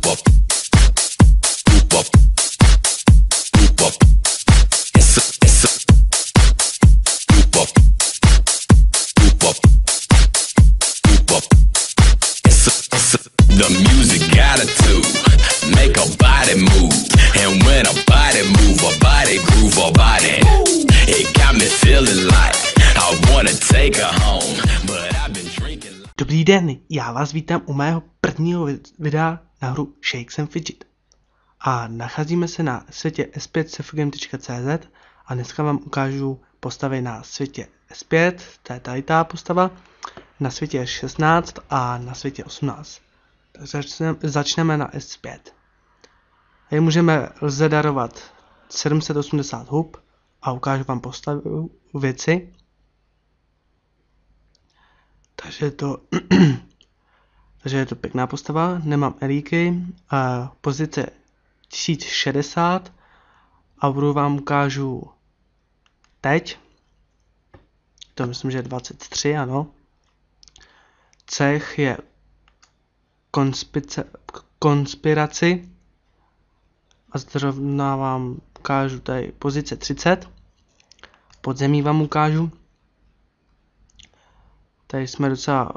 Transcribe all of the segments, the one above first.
The music got it to make a body move, and when a body move, a body groove, a body, it got me feeling like I wanna take her home, but I've been drinking. Dobrý den, já vás vítám u mého prvního videa na hru Shakes and Fidget. A nacházíme se na světě s5sfgame.cz a dneska vám ukážu postavy na světě S5, to je tady ta postava, na světě S16 a na světě 18. Tak začneme na S5. Tady lze darovat 780 hub a ukážu vám postavu věci. Takže je to pěkná postava, nemám elíky, pozice 1060 a budu vám ukážu teď. To myslím, že je 23, ano. Cech je konspiraci a zrovna vám ukážu tady pozice 30. Podzemí vám ukážu. Tady jsme docela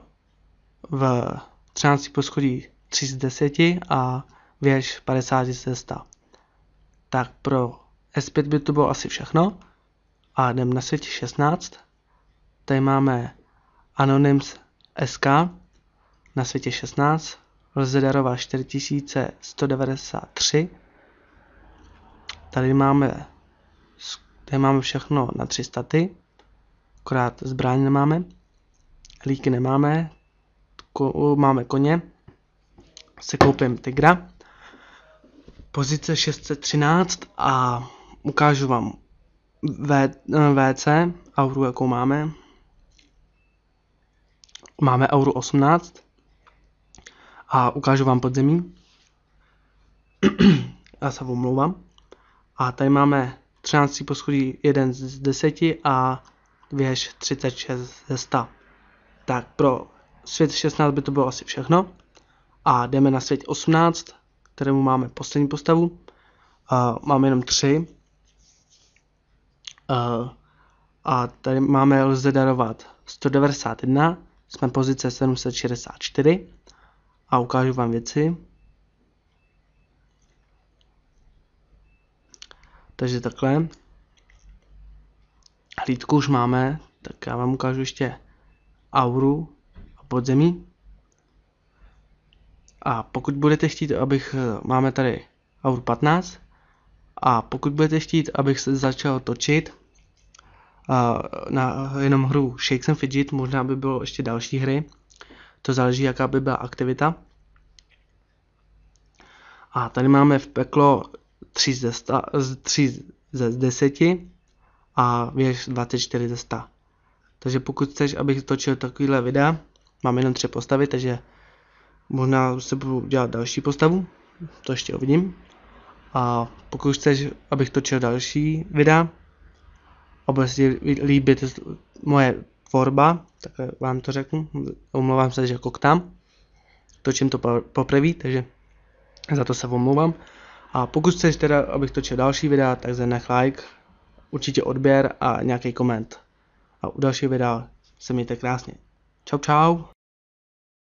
v 13. poschodí 3 z 10 a věž 50 z 100. Tak pro S5 by to bylo asi všechno. A jdem na světě 16. Tady máme Anonyms SK na světě 16. Lze darovat 4193. Tady máme všechno na 3 staty. Akorát zbraň nemáme. Líky nemáme. Máme koně. Se koupím tygra. Pozice 613 a ukážu vám WC, auru jakou máme. Máme auru 18 a ukážu vám podzemí. Já se omlouvám. A tady máme 13. poschodí 1 z 10 a věž 36 ze 100. Tak pro svět 16 by to bylo asi všechno. A jdeme na svět 18, kterému máme poslední postavu. Máme jenom 3. A tady lze darovat 191, jsme pozice 764 a ukážu vám věci. Takže takhle. Hlídku už máme, tak já vám ukážu ještě auru a podzemí. A pokud budete chtít, máme tady auru 15, a pokud budete chtít, abych se začal točit na jenom hru Shakes and Fidget, možná by bylo ještě další hry, to záleží, jaká by byla aktivita. A tady máme v peklo 3 ze 10 a věž 24 ze 100. Takže pokud chceš, abych točil takovýhle videa, mám jenom 3 postavy, takže možná se budu dělat další postavu, to ještě uvidím. A pokud chceš, abych točil další videa, a si líbit moje tvorba, tak vám to řeknu, omlouvám se, že koktám, točím to poprvé, takže za to se omlouvám. A pokud chceš teda, abych točil další videa, tak zanech like, určitě odběr a nějaký koment. A u dalšího videa se mějte krásně. Čau čau.